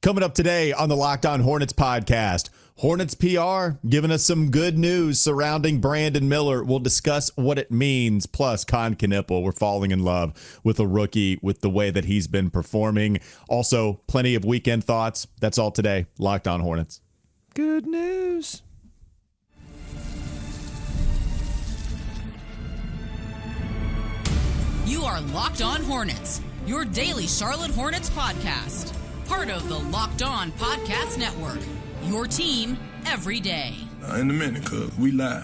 Coming up today on the Locked On Hornets podcast, Hornets PR giving us some good news surrounding Brandon Miller. We'll discuss what it means. Plus, Kon Knueppel, we're falling in love with a rookie with the way that he's been performing. Also, plenty of weekend thoughts. That's all today. Locked On Hornets. Good news. You are Locked On Hornets, your daily Charlotte Hornets podcast. Part of the Locked On Podcast Network, your team every day. In a minute, cuz we live.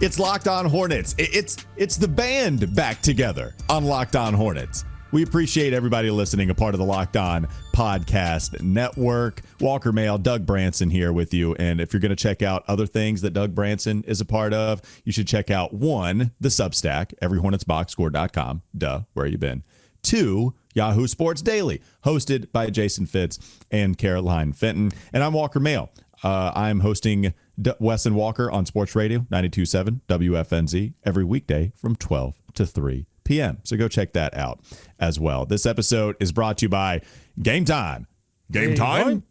It's Locked On Hornets. It's the band back together on Locked On Hornets. We appreciate everybody listening, a part of the Locked On Podcast Network. Walker Mail, Doug Branson here with you. And if you're going to check out other things that Doug Branson is a part of, you should check out, 1, the Substack, everyhornetsboxscore.com. Duh, where you been? 2, Yahoo Sports Daily, hosted by Jason Fitz and Caroline Fenton. And I'm Walker Mail. I'm hosting Wes and Walker on Sports Radio 92.7 WFNZ every weekday from 12 to 3 p.m. So go check that out as well. This episode is brought to you by Game Time. Game Time?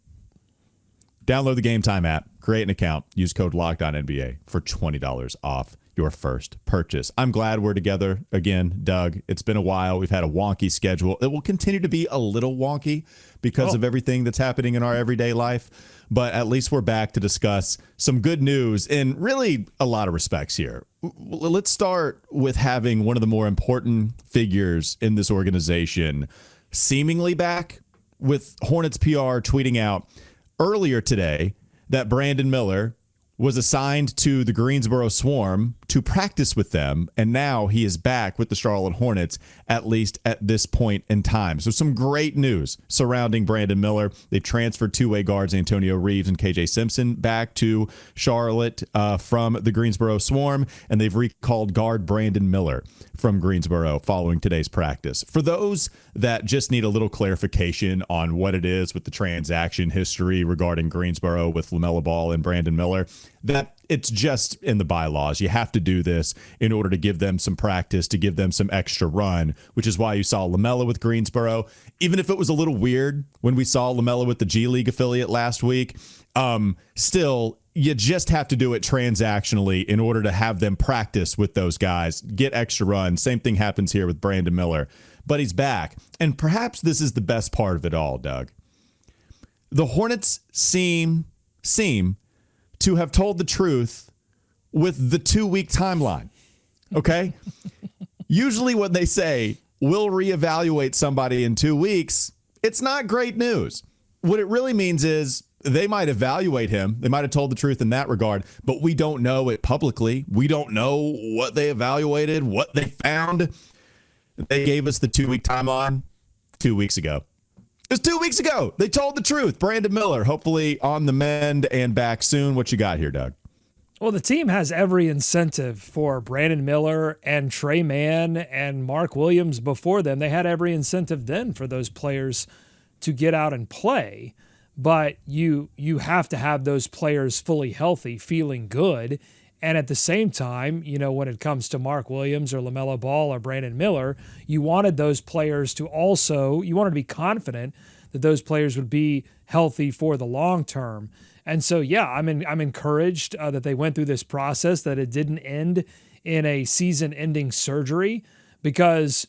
Download the Game Time app, create an account, use code LOCKEDONNBA for $20 off your first purchase. I'm glad we're together again, Doug. It's been a while. We've had a wonky schedule. It will continue to be a little wonky because of everything that's happening in our everyday life. But at least we're back to discuss some good news in really a lot of respects here. Let's start with having one of the more important figures in this organization seemingly back, with Hornets PR tweeting out earlier today that Brandon Miller was assigned to the Greensboro Swarm to practice with them, and now he is back with the Charlotte Hornets, at least at this point in time. So some great news surrounding Brandon Miller. They've transferred two-way guards Antonio Reeves and KJ Simpson back to Charlotte from the Greensboro Swarm, and they've recalled guard Brandon Miller from Greensboro following today's practice. For those that just need a little clarification on what it is with the transaction history regarding Greensboro with LaMelo Ball and Brandon Miller, that it's just in the bylaws. You have to do this in order to give them some practice, to give them some extra run, which is why you saw LaMelo with Greensboro. Even if it was a little weird when we saw LaMelo with the G League affiliate last week, still, you just have to do it transactionally in order to have them practice with those guys, get extra run. Same thing happens here with Brandon Miller, but he's back. And perhaps this is the best part of it all, Doug. The Hornets seem to have told the truth with the 2-week timeline. Okay? Usually when they say, we'll reevaluate somebody in 2 weeks, it's not great news. What it really means is they might evaluate him. They might have told the truth in that regard, but we don't know it publicly. We don't know what they evaluated, what they found. They gave us the 2-week timeline 2 weeks ago. It was 2 weeks ago. They told the truth. Brandon Miller, hopefully on the mend and back soon. What you got here, Doug? Well, the team has every incentive for Brandon Miller and Trey Mann and Mark Williams before them. They had every incentive then for those players to get out and play. But you have to have those players fully healthy, feeling good. And at the same time, when it comes to Mark Williams or LaMelo Ball or Brandon Miller, you wanted those players to you wanted to be confident that those players would be healthy for the long term. And so, yeah, I'm encouraged that they went through this process, that it didn't end in a season-ending surgery, because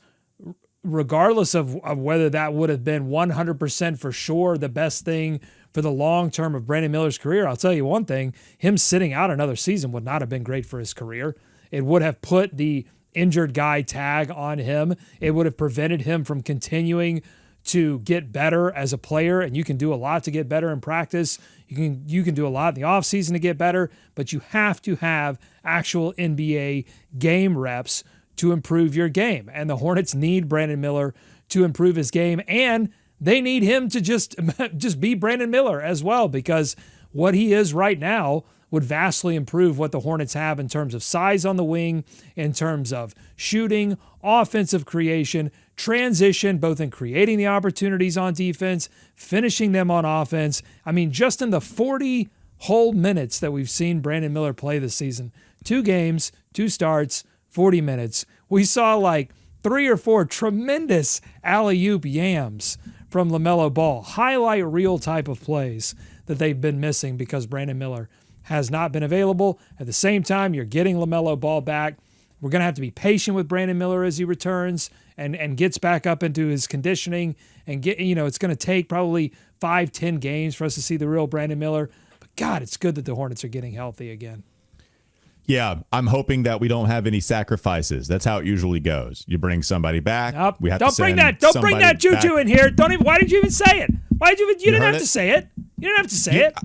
regardless of whether that would have been 100% for sure the best thing for the long term of Brandon Miller's career, I'll tell you one thing, him sitting out another season would not have been great for his career. It would have put the injured guy tag on him. It would have prevented him from continuing to get better as a player, and you can do a lot to get better in practice. You can do a lot in the offseason to get better, but you have to have actual NBA game reps to improve your game. And the Hornets need Brandon Miller to improve his game, and they need him to just be Brandon Miller as well, because what he is right now would vastly improve what the Hornets have in terms of size on the wing, in terms of shooting, offensive creation, transition, both in creating the opportunities on defense, finishing them on offense. I mean, just in the 40 whole minutes that we've seen Brandon Miller play this season, 2 games, 2 starts, 40 minutes. We saw like 3 or 4 tremendous alley-oop yams from LaMelo Ball. Highlight reel type of plays that they've been missing because Brandon Miller has not been available. At the same time, you're getting LaMelo Ball back. We're going to have to be patient with Brandon Miller as he returns and gets back up into his conditioning and it's going to take probably 5-10 games for us to see the real Brandon Miller. But God, it's good that the Hornets are getting healthy again. Yeah, I'm hoping that we don't have any sacrifices. That's how it usually goes. You bring somebody back. Nope. We have Don't to send bring that juju back. in here. Why did you even say it? You didn't have to say it. You didn't have to say it.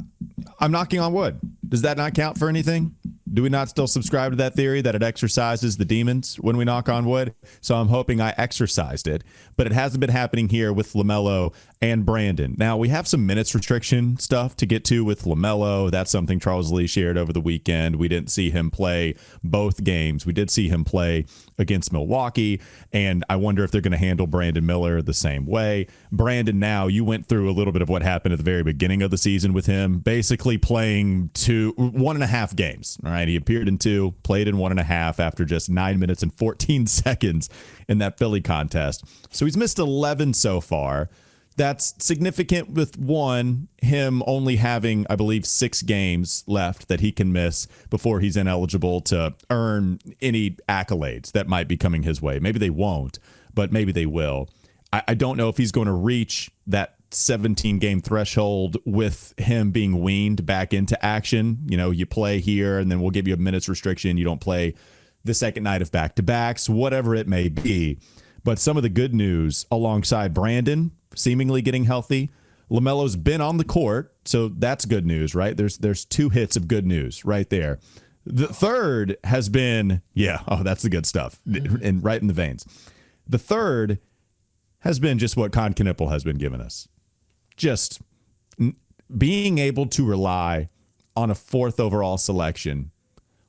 I'm knocking on wood. Does that not count for anything? Do we not still subscribe to that theory that it exorcises the demons when we knock on wood? So I'm hoping I exorcised it, but it hasn't been happening here with LaMelo and Brandon. Now, we have some minutes restriction stuff to get to with LaMelo. That's something Charles Lee shared over the weekend. We didn't see him play both games. We did see him play against Milwaukee, and I wonder if they're going to handle Brandon Miller the same way. Brandon, now, you went through a little bit of what happened at the very beginning of the season with him, basically playing 1.5 games. All right, he appeared in 2, played in 1.5 after just 9 minutes and 14 seconds in that Philly contest. So he's missed 11 so far. That's significant with him only having, I believe, 6 games left that he can miss before he's ineligible to earn any accolades that might be coming his way. Maybe they won't, but maybe they will. I don't know if he's going to reach that 17-game threshold with him being weaned back into action. You play here and then we'll give you a minutes restriction. You don't play the second night of back-to-backs, whatever it may be. But some of the good news alongside Brandon seemingly getting healthy, LaMelo's been on the court, so that's good news, right? There's 2 hits of good news right there. The third has been, that's the good stuff, and right in the veins. The third has been just what Kon Knueppel has been giving us. Just being able to rely on a 4th overall selection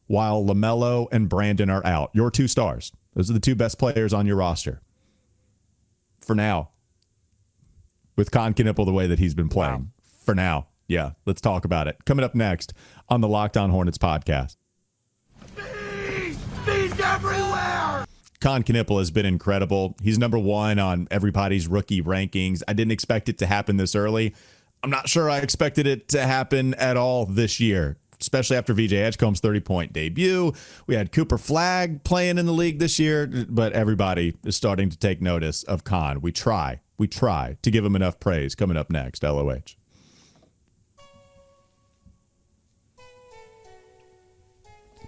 while LaMelo and Brandon are out. Your 2 stars. Those are the 2 best players on your roster. For now. With Kon Knueppel the way that he's been playing. Wow. For now. Yeah, let's talk about it. Coming up next on the Locked On Hornets podcast. Bees everywhere! Kon Knueppel has been incredible. He's number 1 on everybody's rookie rankings. I didn't expect it to happen this early. I'm not sure I expected it to happen at all this year, especially after VJ Edgecombe's 30-point debut. We had Cooper Flagg playing in the league this year, but everybody is starting to take notice of Kon. We try to give him enough praise. Coming up next, LOH.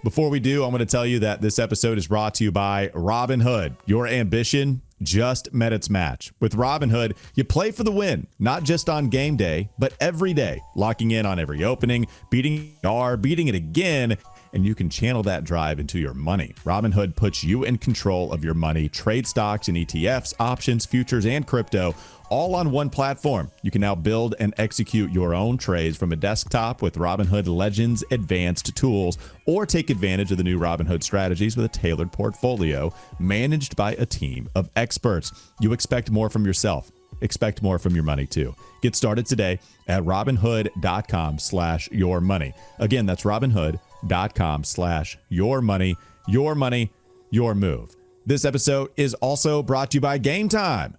Before we do, I'm going to tell you that this episode is brought to you by Robinhood. Your ambition just met its match. With Robinhood, you play for the win, not just on game day, but every day, locking in on every opening, beating it again, and you can channel that drive into your money. Robinhood puts you in control of your money. Trade stocks and ETFs, options, futures, and crypto, all on one platform. You can now build and execute your own trades from a desktop with Robinhood Legends advanced tools, or take advantage of the new Robinhood strategies with a tailored portfolio managed by a team of experts. You expect more from yourself. Expect more from your money too. Get started today at robinhood.com/yourmoney. Again, that's robinhood.com/yourmoney. Your money, your move. This episode is also brought to you by Game Time.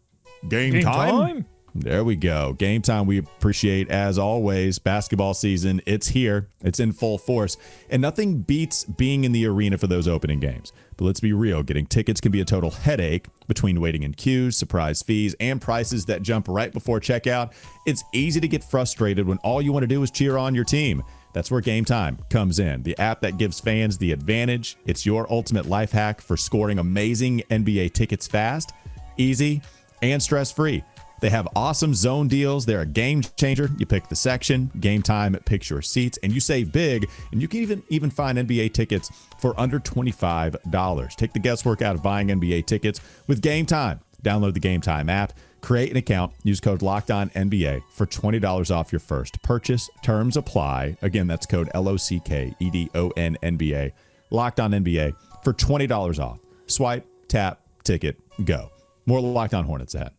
Game time? There we go. Game Time, we appreciate, as always. Basketball season, it's here. It's in full force. And nothing beats being in the arena for those opening games. But let's be real. Getting tickets can be a total headache between waiting in queues, surprise fees, and prices that jump right before checkout. It's easy to get frustrated when all you want to do is cheer on your team. That's where Game Time comes in, the app that gives fans the advantage. It's your ultimate life hack for scoring amazing NBA tickets fast, easy, and stress-free. They have awesome zone deals. They're a game changer. You pick the section, Game Time picks your seats, and you save big. And you can even find NBA tickets for under $25. Take the guesswork out of buying NBA tickets with Game Time. Download the Game Time app, create an account, use code LOCKEDONNBA for $20 off your first purchase. Terms apply. Again, that's code LOCKEDONNBA. Locked On NBA for $20 off. Swipe, tap, ticket, go. More Locked On Hornets ahead.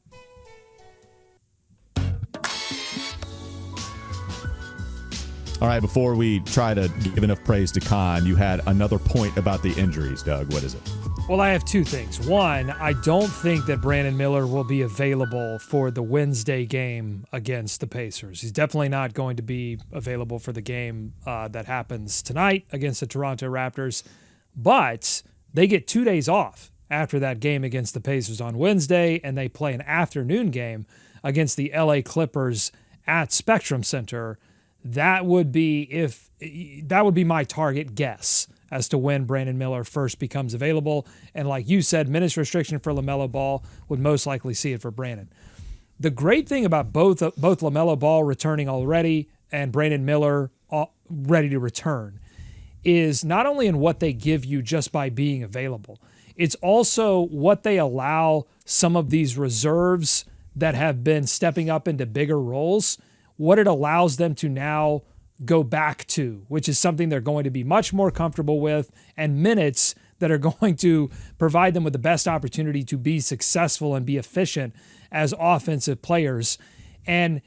All right, before we try to give enough praise to Kon, you had another point about the injuries, Doug. What is it? Well, I have two things. One, I don't think that Brandon Miller will be available for the Wednesday game against the Pacers. He's definitely not going to be available for the game that happens tonight against the Toronto Raptors. But they get 2 days off after that game against the Pacers on Wednesday, and they play an afternoon game against the LA Clippers at Spectrum Center. That would be my target guess as to when Brandon Miller first becomes available. And like you said, minutes restriction for LaMelo Ball would most likely see it for Brandon. The great thing about both LaMelo Ball returning already and Brandon Miller ready to return is not only in what they give you just by being available, it's also what they allow some of these reserves that have been stepping up into bigger roles, what it allows them to now go back to, which is something they're going to be much more comfortable with, and minutes that are going to provide them with the best opportunity to be successful and be efficient as offensive players. And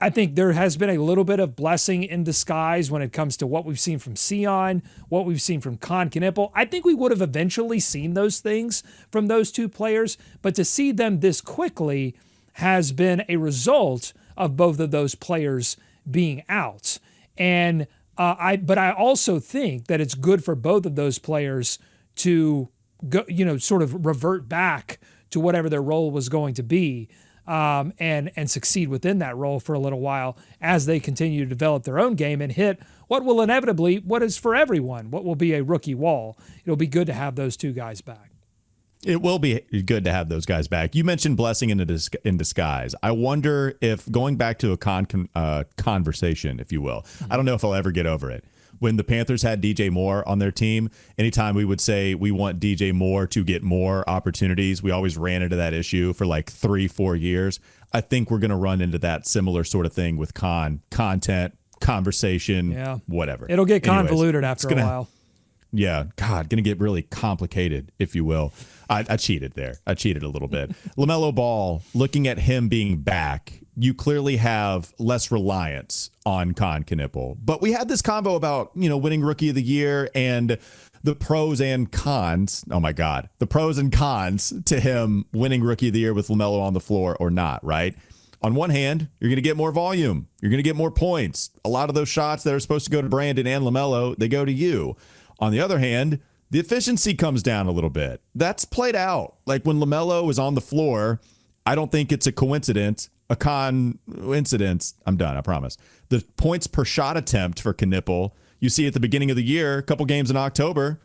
I think there has been a little bit of blessing in disguise when it comes to what we've seen from Sion, what we've seen from Kon Knueppel. I think we would have eventually seen those things from those two players, but to see them this quickly has been a result of both of those players being out. And I also think that it's good for both of those players to go, sort of revert back to whatever their role was going to be, and succeed within that role for a little while as they continue to develop their own game and hit what will inevitably, what is for everyone, what will be a rookie wall. It'll be good to have those two guys back. It will be good to have those guys back. You mentioned blessing in disguise. I wonder if, going back to a conversation, if you will, I don't know if I'll ever get over it. When the Panthers had DJ Moore on their team, anytime we would say we want DJ Moore to get more opportunities, we always ran into that issue for like 3-4 years. I think we're going to run into that similar sort of thing with content, conversation, whatever. It'll get convoluted after a while. Yeah, God, going to get really complicated, if you will. I cheated there. I cheated a little bit. LaMelo Ball, looking at him being back, you clearly have less reliance on Kon Knueppel. But we had this combo about, winning Rookie of the Year and the pros and cons. Oh, my God. The pros and cons to him winning Rookie of the Year with LaMelo on the floor or not, right? On one hand, you're going to get more volume. You're going to get more points. A lot of those shots that are supposed to go to Brandon and LaMelo, they go to you. On the other hand, the efficiency comes down a little bit. That's played out. Like when LaMelo is on the floor, I don't think it's a coincidence. I'm done, I promise. The points per shot attempt for Knueppel, you see at the beginning of the year, a couple games in October,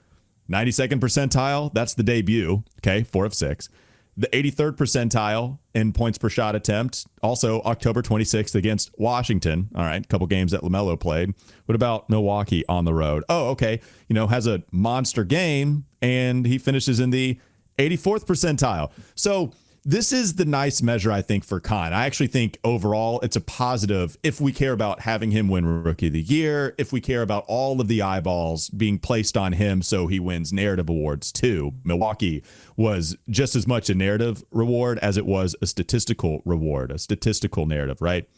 92nd percentile, that's the debut, okay, 4 of 6. The 83rd percentile in points per shot attempt, also October 26th against Washington. All right, a couple games that LaMelo played. What about Milwaukee on the road? Oh, okay, has a monster game, and he finishes in the 84th percentile. So this is the nice measure, I think, for Kon. I actually think overall it's a positive if we care about having him win Rookie of the Year, if we care about all of the eyeballs being placed on him so he wins narrative awards too. Milwaukee was just as much a narrative reward as it was a statistical reward, a statistical narrative, right?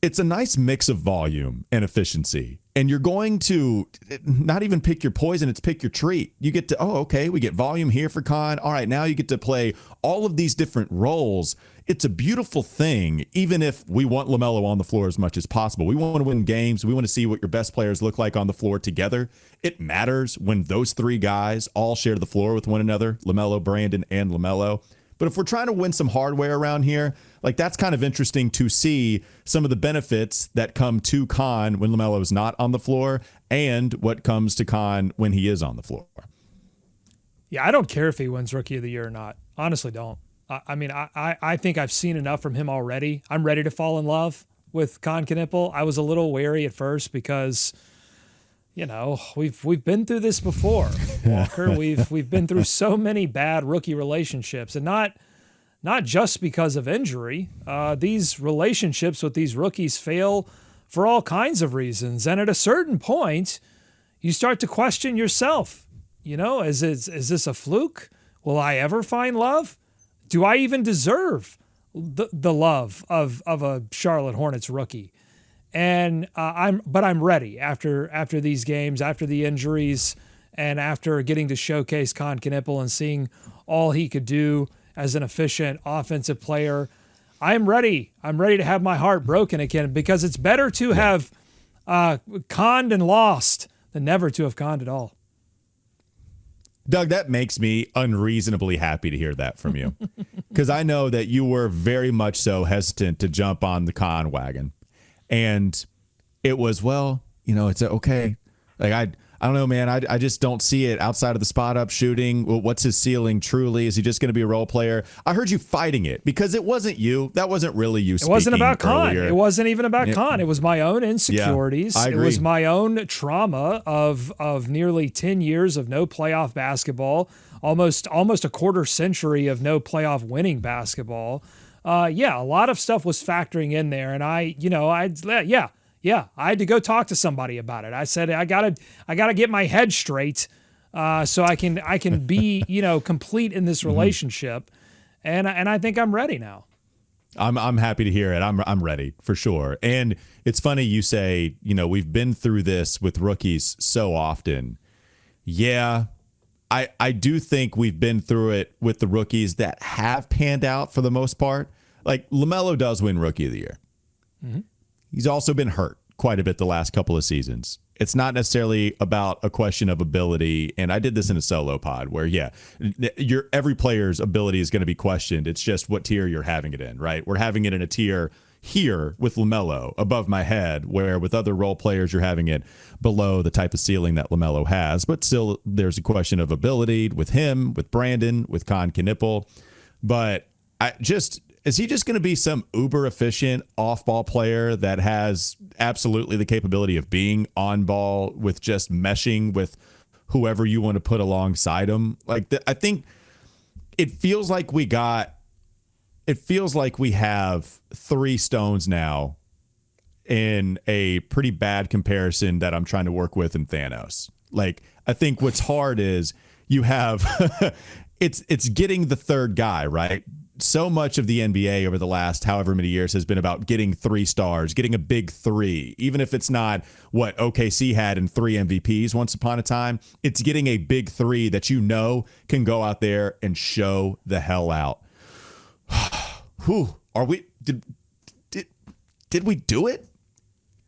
It's a nice mix of volume and efficiency. And you're going to not even pick your poison, it's pick your treat. You get to, we get volume here for Kon. All right, now you get to play all of these different roles. It's a beautiful thing, even if we want LaMelo on the floor as much as possible. We want to win games. We want to see what your best players look like on the floor together. It matters when those three guys all share the floor with one another, LaMelo, Brandon, and LaMelo. But if we're trying to win some hardware around here, like that's kind of interesting to see some of the benefits that come to Kon when LaMelo is not on the floor and what comes to Kon when he is on the floor. Yeah, I don't care if he wins Rookie of the Year or not. Honestly, don't. I think I've seen enough from him already. I'm ready to fall in love with Kon Knueppel. I was a little wary at first because we've been through this before, Walker. We've been through so many bad rookie relationships, and not just because of injury. These relationships with these rookies fail for all kinds of reasons, and at a certain point, you start to question yourself. Is this a fluke? Will I ever find love? Do I even deserve the love of a Charlotte Hornets rookie? And I'm ready after these games, after the injuries, and after getting to showcase Kon Knueppel and seeing all he could do as an efficient offensive player. I'm ready. I'm ready to have my heart broken again, because it's better to have conned and lost than never to have conned at all. Doug, that makes me unreasonably happy to hear that from you, because I know that you were very much so hesitant to jump on the Kon wagon. And it was, well, it's okay. Like, I don't know, man. I just don't see it outside of the spot up shooting. Well, what's his ceiling truly? Is he just going to be a role player? I heard you fighting it because it wasn't you. That wasn't really you. It wasn't about Kon. Earlier. It wasn't even about Kon. It was my own insecurities. Yeah, I agree. It was my own trauma of nearly 10 years of no playoff basketball, almost a quarter century of no playoff winning basketball. A lot of stuff was factoring in there, and I had to go talk to somebody about it. I said I gotta get my head straight, so I can be complete in this relationship, and I think I'm ready now. I'm happy to hear it. I'm ready for sure. And it's funny you say we've been through this with rookies so often. Yeah. I do think we've been through it with the rookies that have panned out for the most part. Like LaMelo does win Rookie of the Year. Mm-hmm. He's also been hurt quite a bit the last couple of seasons. It's not necessarily about a question of ability. And I did this in a solo pod where, every player's ability is going to be questioned. It's just what tier you're having it in, right? We're having it in a tier here with LaMelo above my head, where with other role players, you're having it below the type of ceiling that LaMelo has. But still, there's a question of ability with him, with Brandon, with Kon Knueppel. But is he just going to be some uber efficient off-ball player that has absolutely the capability of being on ball with just meshing with whoever you want to put alongside him? Like, I think it feels like we have three stones now in a pretty bad comparison that I'm trying to work with in Thanos. Like, I think what's hard is you have it's getting the third guy, right? So much of the NBA over the last however many years has been about getting 3 stars, getting a big 3, even if it's not what OKC had in 3 MVPs once upon a time. It's getting a big 3 that can go out there and show the hell out. Who are we? Did we do it?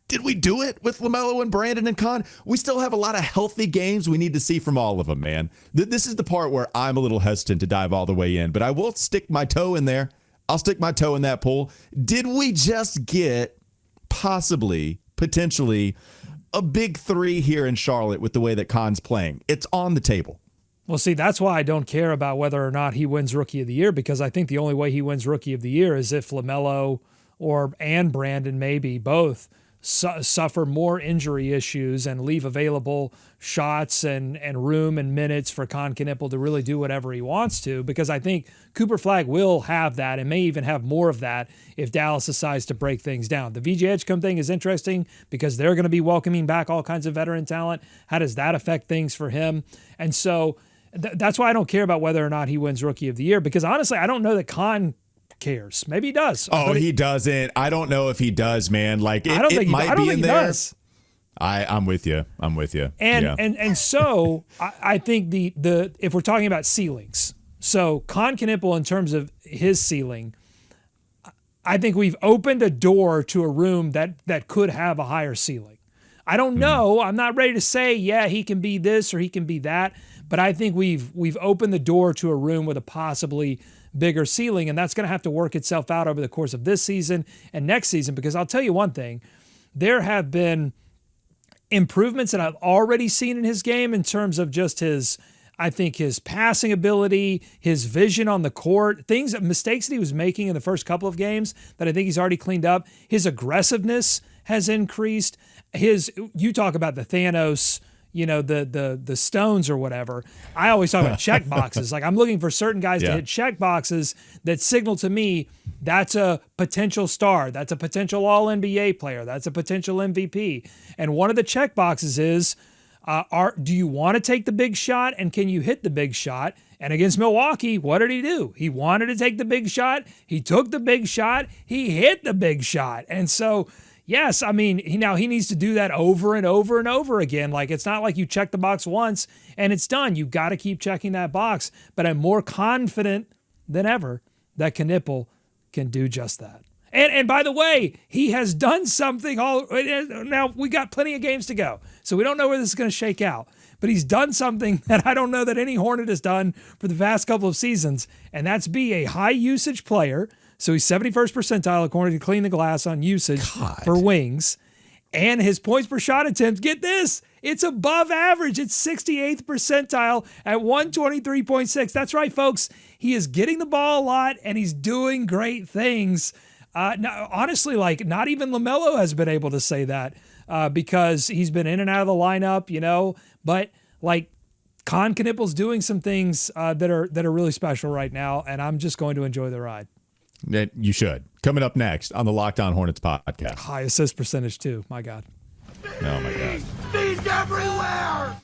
Did we do it with LaMelo and Brandon and Kon? We still have a lot of healthy games we need to see from all of them, man. This is the part where I'm a little hesitant to dive all the way in, but I will stick my toe in there. I'll stick my toe in that pool. Did we just get potentially a big 3 here in Charlotte with the way that Kon's playing? It's on the table. Well, see, that's why I don't care about whether or not he wins Rookie of the Year, because I think the only way he wins Rookie of the Year is if LaMelo and Brandon, maybe both, suffer more injury issues and leave available shots and room and minutes for Kon Knueppel to really do whatever he wants to, because I think Cooper Flagg will have that and may even have more of that if Dallas decides to break things down. The VJ Edgecombe thing is interesting because they're going to be welcoming back all kinds of veteran talent. How does that affect things for him? And so that's why I don't care about whether or not he wins Rookie of the Year, because honestly, I don't know that Kon cares. Maybe he does. Oh, he doesn't. I don't know if he does, man. Like, it might be in there. Does. I'm with you. And so I think the if we're talking about ceilings, so Kon Knueppel in terms of his ceiling, I think we've opened a door to a room that could have a higher ceiling. I don't know. I'm not ready to say, he can be this or he can be that, but I think we've opened the door to a room with a possibly bigger ceiling, and that's going to have to work itself out over the course of this season and next season, because I'll tell you one thing, there have been improvements that I've already seen in his game in terms of just his passing ability, his vision on the court, mistakes that he was making in the first couple of games that I think he's already cleaned up. His aggressiveness has increased. You talk about the Thanos, the stones or whatever. I always talk about check boxes. Like, I'm looking for certain guys to hit check boxes that signal to me that's a potential star. That's a potential All-NBA player. That's a potential MVP. And one of the check boxes is, do you want to take the big shot, and can you hit the big shot? And against Milwaukee, what did he do? He wanted to take the big shot. He took the big shot. He hit the big shot. And so, yes, I mean, he needs to do that over and over and over again. Like, it's not like you check the box once and it's done. You got to keep checking that box. But I'm more confident than ever that Kon Knueppel can do just that. And by the way, he has done something now we got plenty of games to go. So we don't know where this is going to shake out. But he's done something that I don't know that any Hornet has done for the past couple of seasons, and that's be a high usage player. So he's 71st percentile according to Clean the Glass on usage for wings. And his points per shot attempt, get this, it's above average. It's 68th percentile at 123.6. That's right, folks. He is getting the ball a lot, and he's doing great things. Now, honestly, like, not even LaMelo has been able to say that because he's been in and out of the lineup, But, like, Kon Knueppel's doing some things that are really special right now, and I'm just going to enjoy the ride. You should. Coming up next on the Locked On Hornets podcast. High assist percentage, too. My God. Oh, my God. He's everywhere!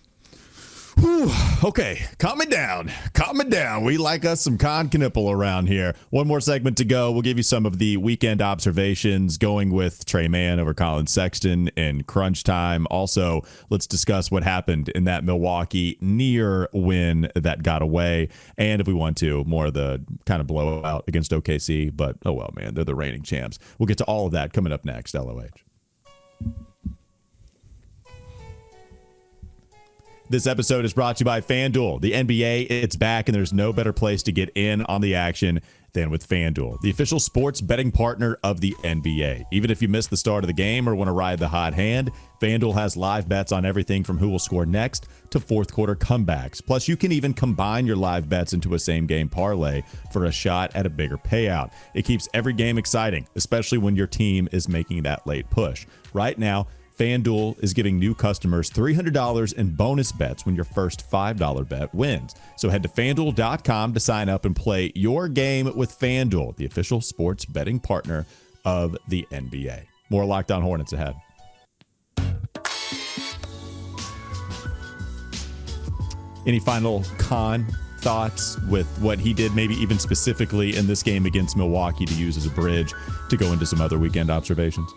Whew. Okay, calm it down. Calm it down. We like us some Kon Knueppel around here. One more segment to go. We'll give you some of the weekend observations, going with Tre Mann over Colin Sexton in crunch time. Also, let's discuss what happened in that Milwaukee near win that got away. And if we want to, more of the kind of blowout against OKC. But, oh well, man, they're the reigning champs. We'll get to all of that coming up next, LOH. This episode is brought to you by FanDuel. The NBA, it's back, and there's no better place to get in on the action than with FanDuel, the official sports betting partner of the NBA. Even if you missed the start of the game or want to ride the hot hand, FanDuel has live bets on everything from who will score next to fourth quarter comebacks. Plus, you can even combine your live bets into a same-game parlay for a shot at a bigger payout. It keeps every game exciting, especially when your team is making that late push. Right now, FanDuel is giving new customers $300 in bonus bets when your first $5 bet wins. So head to FanDuel.com to sign up and play your game with FanDuel, the official sports betting partner of the NBA. More Locked On Hornets ahead. Any final Kon thoughts with what he did, maybe even specifically in this game against Milwaukee, to use as a bridge to go into some other weekend observations?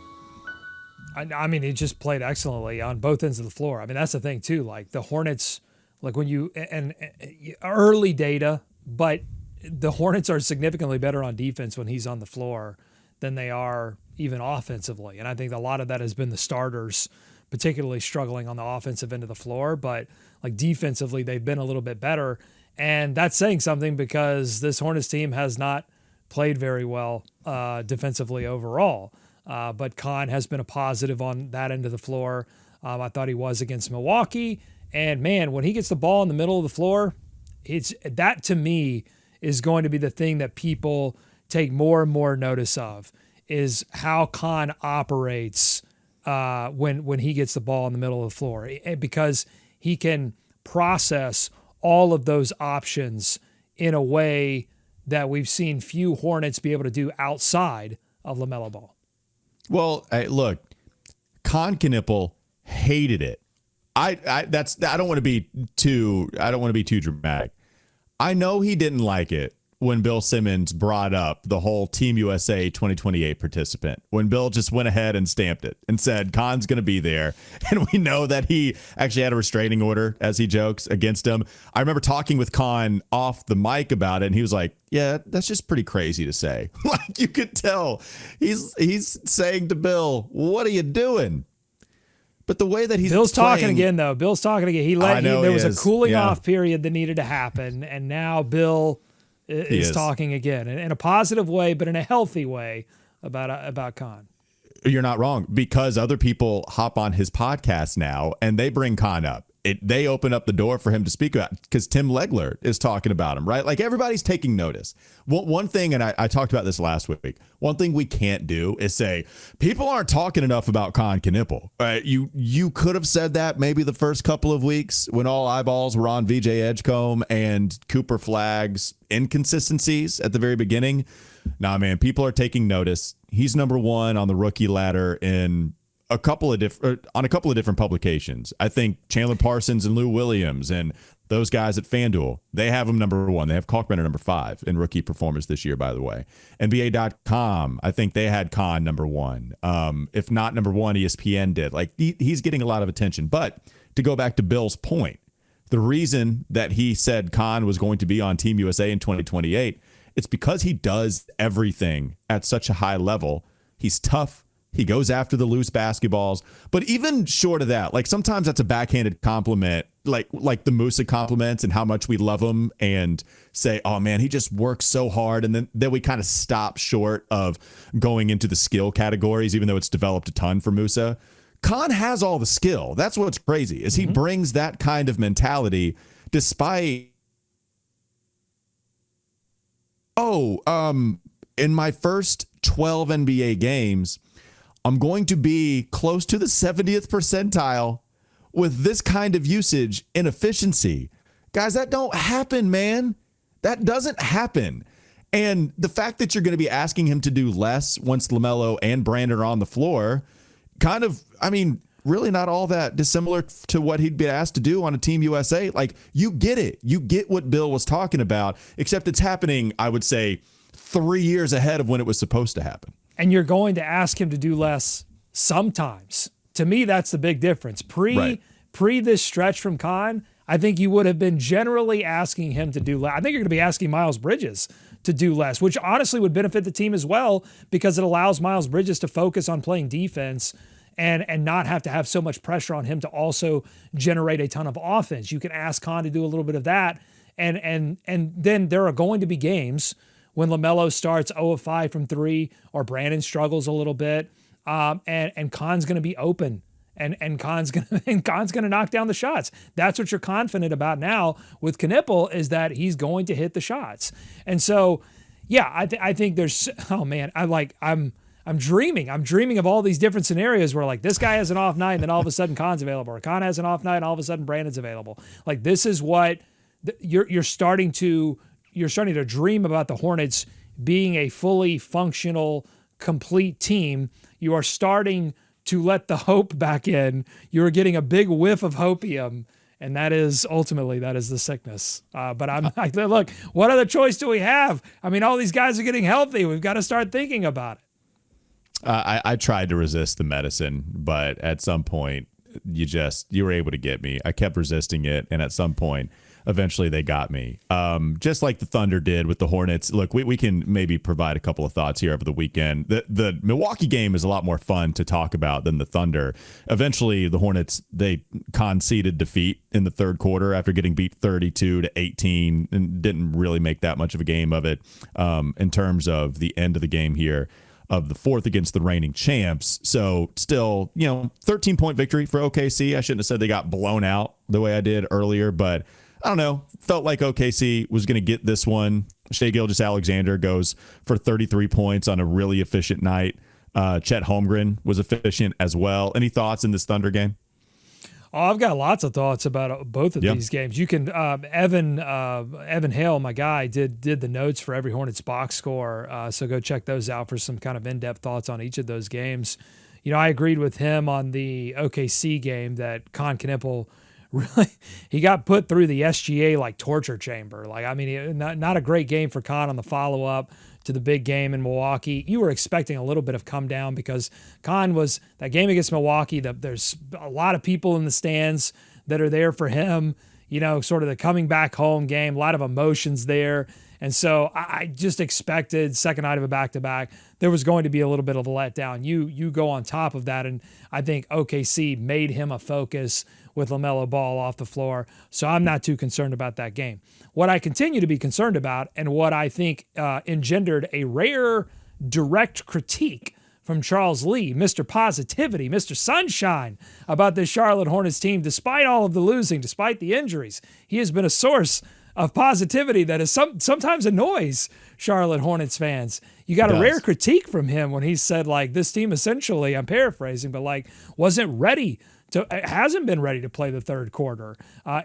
I mean, he just played excellently on both ends of the floor. I mean, that's the thing, too. Like, the Hornets, like, when you – and early data, but the Hornets are significantly better on defense when he's on the floor than they are even offensively. And I think a lot of that has been the starters particularly struggling on the offensive end of the floor. But, like, defensively, they've been a little bit better. And that's saying something because this Hornets team has not played very well defensively overall. But Kon has been a positive on that end of the floor. I thought he was against Milwaukee. And, man, when he gets the ball in the middle of the floor, that to me is going to be the thing that people take more and more notice of, is how Kon operates when he gets the ball in the middle of the floor, because he can process all of those options in a way that we've seen few Hornets be able to do outside of LaMelo Ball. Well, look, Kon Knueppel hated it. I don't want to be too dramatic. I know he didn't like it when Bill Simmons brought up the whole Team USA 2028 participant, when Bill just went ahead and stamped it and said Kon's going to be there. And we know that he actually had a restraining order, as he jokes, against him. I remember talking with Kon off the mic about it, and he was like, yeah, that's just pretty crazy to say. Like, you could tell he's saying to Bill, what are you doing? But the way that Bill's playing, talking again, though. Bill's talking again. There was a cooling off period that needed to happen, and now Bill is talking again in a positive way, but in a healthy way about Kon. You're not wrong, because other people hop on his podcast now and they bring Kon up. They open up the door for him to speak about, because Tim Legler is talking about him, right? Like, everybody's taking notice. One thing, and I talked about this last week, one thing we can't do is say, people aren't talking enough about Kon Knueppel. You could have said that maybe the first couple of weeks when all eyeballs were on VJ Edgecombe and Cooper Flagg's inconsistencies at the very beginning. Nah, man, people are taking notice. He's number one on the rookie ladder on a couple of different publications. I think Chandler Parsons and Lou Williams and those guys at FanDuel, they have him number 1. They have Kalkbrenner number 5 in rookie performance this year, by the way. NBA.com, I think they had Kon number 1. If not number 1, ESPN did. Like, he's getting a lot of attention. But to go back to Bill's point, the reason that he said Kon was going to be on Team USA in 2028, it's because he does everything at such a high level. He's tough. He goes after the loose basketballs. But even short of that, like sometimes that's a backhanded compliment, like the Musa compliments and how much we love him and say, oh man, he just works so hard. And then we kind of stop short of going into the skill categories, even though it's developed a ton for Musa. Kon has all the skill. That's what's crazy, is he brings that kind of mentality despite, in my first 12 NBA games, I'm going to be close to the 70th percentile with this kind of usage and efficiency. Guys, that don't happen, man. That doesn't happen. And the fact that you're going to be asking him to do less once LaMelo and Brandon are on the floor, kind of, I mean, really not all that dissimilar to what he'd be asked to do on a Team USA. Like, you get it. You get what Bill was talking about, except it's happening, I would say, 3 years ahead of when it was supposed to happen. And you're going to ask him to do less sometimes. To me, that's the big difference. Pre this stretch from Kon, I think you would have been generally asking him to do less. I think you're going to be asking Miles Bridges to do less, which honestly would benefit the team as well, because it allows Miles Bridges to focus on playing defense and not have to have so much pressure on him to also generate a ton of offense. You can ask Kon to do a little bit of that. And then there are going to be games when LaMelo starts 0 of 5 from 3 or Brandon struggles a little bit, and Kon's going to be open, and Kon's going to knock down the shots. That's what you're confident about now with Kon Knueppel, is that he's going to hit the shots. And so, yeah, I think there's, oh man, I'm dreaming. I'm dreaming of all these different scenarios where, like, this guy has an off night and then all of a sudden Kon's available, or Kon has an off night and all of a sudden Brandon's available. Like, this is what you're starting to dream about, the Hornets being a fully functional, complete team. You are starting to let the hope back in. You are getting a big whiff of hopium, and that is the sickness. But I'm like, look, what other choice do we have? I mean, all these guys are getting healthy. We've got to start thinking about it. I tried to resist the medicine, but at some point, you were able to get me. I kept resisting it, and at some point, eventually they got me. Just like the Thunder did with the Hornets. Look, we can maybe provide a couple of thoughts here over the weekend. The Milwaukee game is a lot more fun to talk about than the Thunder. Eventually, the Hornets, they conceded defeat in the third quarter after getting beat 32-18 and didn't really make that much of a game of it in terms of the end of the game here of the fourth against the reigning champs. So still, 13-point victory for OKC. I shouldn't have said they got blown out the way I did earlier, but I don't know. Felt like OKC was going to get this one. Shai Gilgeous-Alexander goes for 33 points on a really efficient night. Chet Holmgren was efficient as well. Any thoughts in this Thunder game? Oh, I've got lots of thoughts about both of these games. You can Evan Hale, my guy, did the notes for every Hornets box score. So go check those out for some kind of in-depth thoughts on each of those games. I agreed with him on the OKC game that Kon Knueppel really, he got put through the SGA like torture chamber. Like, I mean, not a great game for Kon on the follow-up to the big game in Milwaukee. You were expecting a little bit of come down because Kon was, that game against Milwaukee, there's a lot of people in the stands that are there for him, sort of the coming back home game, a lot of emotions there. And so I just expected second night of a back-to-back, there was going to be a little bit of a letdown. You go on top of that, and I think OKC made him a focus with LaMelo Ball off the floor, so I'm not too concerned about that game. What I continue to be concerned about, and what I think engendered a rare direct critique from Charles Lee, Mr. Positivity, Mr. Sunshine, about this Charlotte Hornets team, despite all of the losing, despite the injuries. He has been a source of positivity that is sometimes annoys Charlotte Hornets fans. You got a rare critique from him when he said, like, this team essentially, I'm paraphrasing, but like wasn't ready to, hasn't been ready to play the third quarter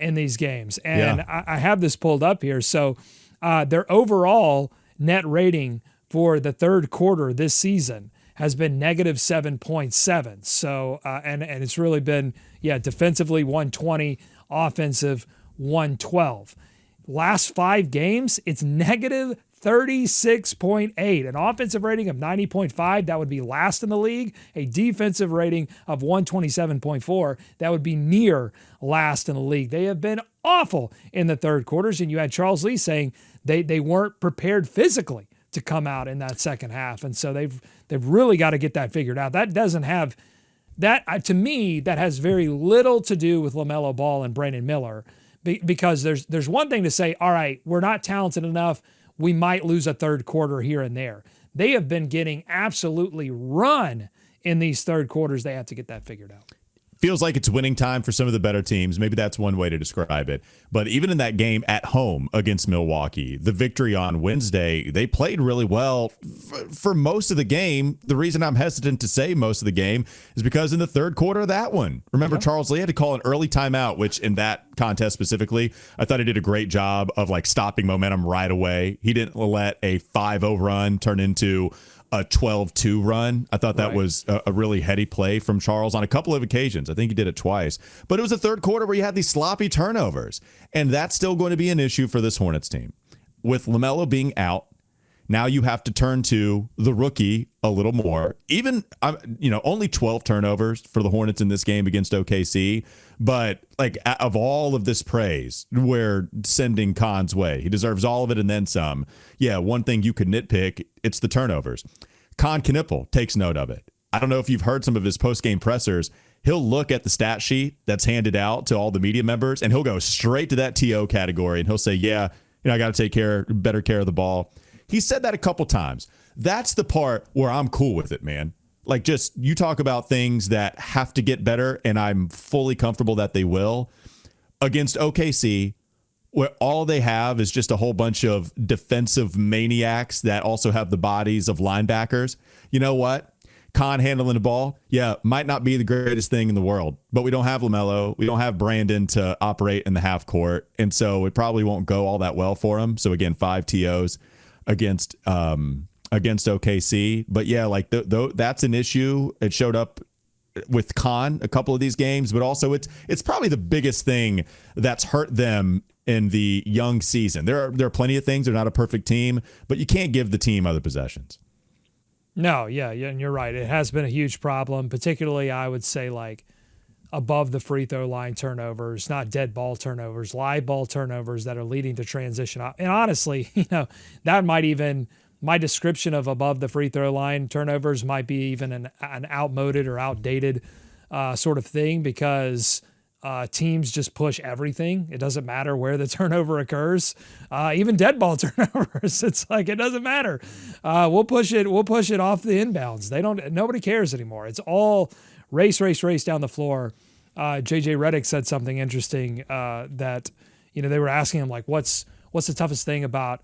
in these games. And I have this pulled up here. So their overall net rating for the third quarter this season has been negative 7.7. So, and it's really been, defensively 120, offensive 112. Last 5 games, it's negative 36.8. An offensive rating of 90.5, that would be last in the league. A defensive rating of 127.4, that would be near last in the league. They have been awful in the third quarters, and you had Charles Lee saying they weren't prepared physically to come out in that second half. And so they've really got to get that figured out. That doesn't have that, to me, that has very little to do with LaMelo Ball and Brandon Miller, because there's one thing to say, all right, we're not talented enough, we might lose a third quarter here and there. They have been getting absolutely run in these third quarters. They have to get that figured out. Feels like it's winning time for some of the better teams. Maybe that's one way to describe it. But even in that game at home against Milwaukee, the victory on Wednesday, they played really well for most of the game. The reason I'm hesitant to say most of the game is because in the third quarter of that one, remember, Charles Lee had to call an early timeout, which in that contest specifically, I thought he did a great job of like stopping momentum right away. He didn't let a 5-0 run turn into a 12-2 run. I thought that was a really heady play from Charles on a couple of occasions. I think he did it twice. But it was the third quarter where you had these sloppy turnovers. And that's still going to be an issue for this Hornets team. With LaMelo being out, now you have to turn to the rookie a little more. Even, only 12 turnovers for the Hornets in this game against OKC. But like, of all of this praise, we're sending Kon's way. He deserves all of it and then some. Yeah, one thing you could nitpick, it's the turnovers. Kon Knueppel takes note of it. I don't know if you've heard some of his post-game pressers. He'll look at the stat sheet that's handed out to all the media members, and he'll go straight to that TO category, and he'll say, I got to take better care of the ball. He said that a couple times. That's the part where I'm cool with it, man. Like, just you talk about things that have to get better, and I'm fully comfortable that they will. Against OKC, where all they have is just a whole bunch of defensive maniacs that also have the bodies of linebackers. You know what? Kon handling the ball, might not be the greatest thing in the world, but we don't have LaMelo. We don't have Brandon to operate in the half court, and so it probably won't go all that well for him. So, again, 5 TOs against OKC. But that's an issue. It showed up with Kon a couple of these games, but also it's probably the biggest thing that's hurt them in the young season. There are plenty of things. They're not a perfect team, but you can't give the team other possessions. No, and you're right. It has been a huge problem, particularly I would say like above the free throw line turnovers, not dead ball turnovers, live ball turnovers that are leading to transition. And honestly, that might even, my description of above the free throw line turnovers might be even an outmoded or outdated sort of thing, because teams just push everything. It doesn't matter where the turnover occurs. Even dead ball turnovers, it's like, it doesn't matter. We'll push it off the inbounds. Nobody cares anymore. It's all race down the floor. JJ Redick said something interesting that they were asking him, like, what's the toughest thing about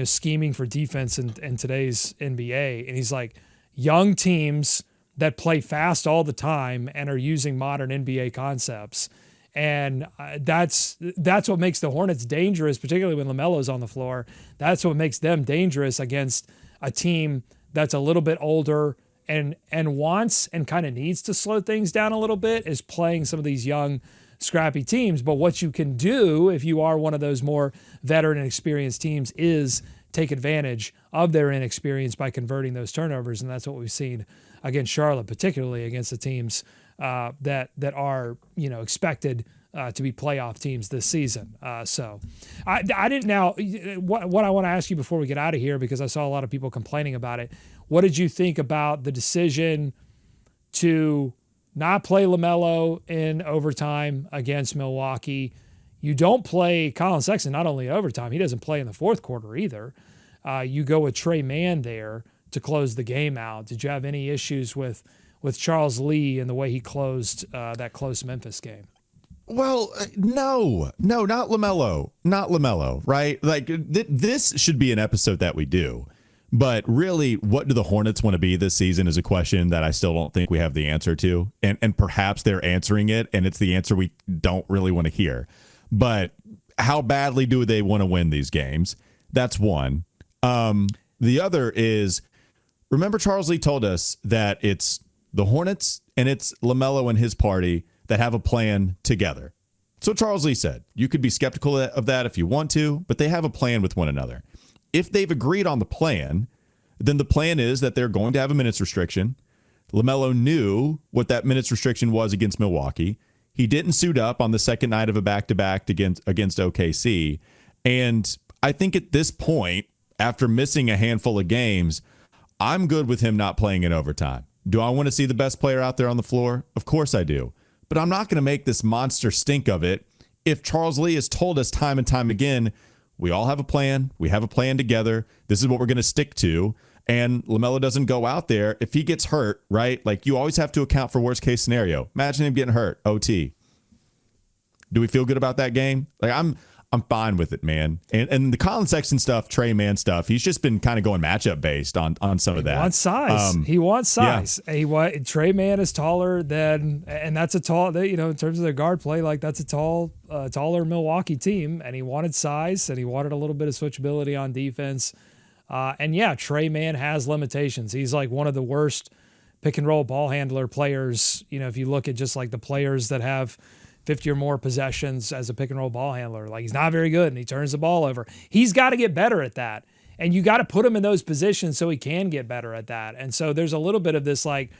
scheming for defense in today's NBA? And he's like, young teams that play fast all the time and are using modern NBA concepts. And that's what makes the Hornets dangerous, particularly when LaMelo's on the floor. That's what makes them dangerous against a team that's a little bit older and wants and kind of needs to slow things down a little bit, is playing some of these young, scrappy teams. But what you can do if you are one of those more veteran and experienced teams is take advantage of their inexperience by converting those turnovers. And that's what we've seen against Charlotte, particularly against the teams that are expected to be playoff teams this season. So I didn't. Now, what I want to ask you before we get out of here, because I saw a lot of people complaining about it, what did you think about the decision to not play LaMelo in overtime against Milwaukee? You don't play Colin Sexton not only in overtime, he doesn't play in the fourth quarter either. You go with Trey Mann there to close the game out. Did you have any issues with Charles Lee and the way he closed that close Memphis game? Well, no, not LaMelo, right? Like this should be an episode that we do. But really, what do the Hornets want to be this season is a question that I still don't think we have the answer to. And perhaps they're answering it, and it's the answer we don't really want to hear. But how badly do they want to win these games? That's one. The other is, remember Charles Lee told us that it's the Hornets and it's LaMelo and his party that have a plan together. So Charles Lee said, you could be skeptical of that if you want to, but they have a plan with one another. If they've agreed on the plan, then the plan is that they're going to have a minutes restriction. LaMelo knew what that minutes restriction was against Milwaukee. He didn't suit up on the second night of a back-to-back against OKC. And I think at this point, after missing a handful of games, I'm good with him not playing in overtime. Do I want to see the best player out there on the floor? Of course I do. But I'm not going to make this monster stink of it if Charles Lee has told us time and time again, we all have a plan. We have a plan together. This is what we're going to stick to. And LaMelo doesn't go out there. If he gets hurt, right, like you always have to account for worst case scenario. Imagine him getting hurt, OT. Do we feel good about that game? Like I'm fine with it, man. And the Colin Sexton stuff, Trey Mann stuff, he's just been kind of going matchup based on some of that. He wants size. Yeah. Trey Mann is taller than, and that's a tall, in terms of their guard play, like that's a taller Milwaukee team. And he wanted size and he wanted a little bit of switchability on defense. And yeah, Trey Mann has limitations. He's like one of the worst pick and roll ball handler players. If you look at just like the players that have 50 or more possessions as a pick and roll ball handler, like he's not very good and he turns the ball over. He's got to get better at that. And you got to put him in those positions so he can get better at that. And so there's a little bit of this, like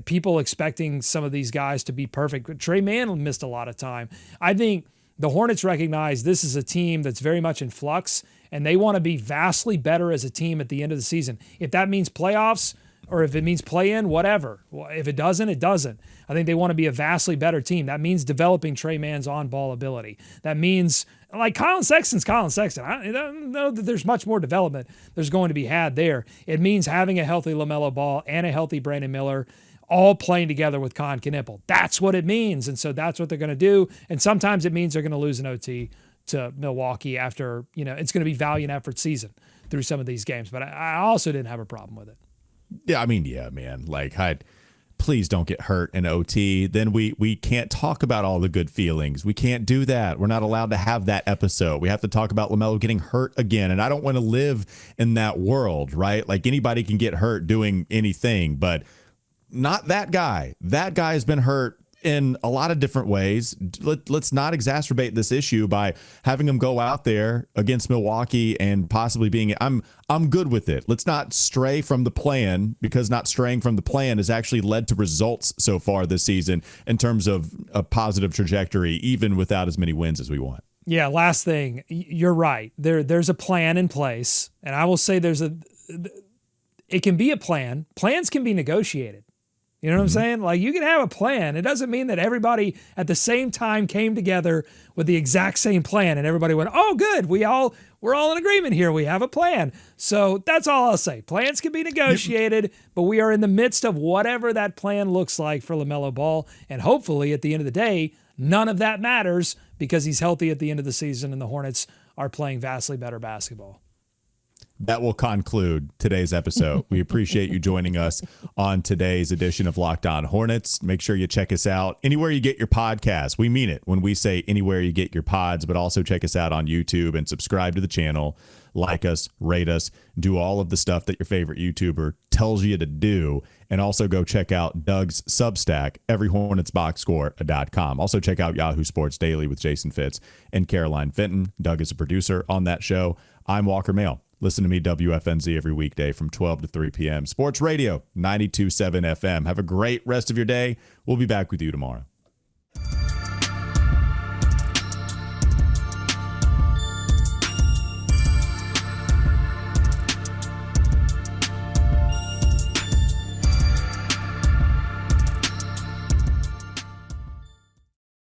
people expecting some of these guys to be perfect. But Trey Mann missed a lot of time. I think the Hornets recognize this is a team that's very much in flux and they want to be vastly better as a team at the end of the season. If that means playoffs, or if it means play in, whatever. If it doesn't, it doesn't. I think they want to be a vastly better team. That means developing Trey Mann's on-ball ability. That means, like Colin Sexton's Colin Sexton. I don't know that there's much more development there's going to be had there. It means having a healthy LaMelo Ball and a healthy Brandon Miller all playing together with Kon Knueppel. That's what it means. And so that's what they're going to do. And sometimes it means they're going to lose an OT to Milwaukee after, it's going to be valiant effort season through some of these games. But I also didn't have a problem with it. Yeah, I mean, yeah, man. Like, please don't get hurt in OT. Then we can't talk about all the good feelings. We can't do that. We're not allowed to have that episode. We have to talk about LaMelo getting hurt again. And I don't want to live in that world, right? Like anybody can get hurt doing anything, but not that guy. That guy has been hurt in a lot of different ways. Let's not exacerbate this issue by having him go out there against Milwaukee and possibly being, I'm good with it. Let's not stray from the plan, because not straying from the plan has actually led to results so far this season in terms of a positive trajectory, even without as many wins as we want. Yeah. Last thing, you're right. There's a plan in place, and I will say it can be a plan. Plans can be negotiated. You know what I'm saying? Like you can have a plan. It doesn't mean that everybody at the same time came together with the exact same plan and everybody went, oh, good. We're all in agreement here. We have a plan. So that's all I'll say. Plans can be negotiated, but we are in the midst of whatever that plan looks like for LaMelo Ball. And hopefully at the end of the day, none of that matters because he's healthy at the end of the season and the Hornets are playing vastly better basketball. That will conclude today's episode. We appreciate you joining us on today's edition of Locked On Hornets. Make sure you check us out anywhere you get your podcasts. We mean it when we say anywhere you get your pods, but also check us out on YouTube and subscribe to the channel. Like us, rate us, do all of the stuff that your favorite YouTuber tells you to do. And also go check out Doug's Substack, everyhornetsboxscore.com. Also check out Yahoo Sports Daily with Jason Fitz and Caroline Fenton. Doug is a producer on that show. I'm Walker Mail. Listen to me, WFNZ, every weekday from 12 to 3 p.m. Sports Radio, 92.7 FM. Have a great rest of your day. We'll be back with you tomorrow.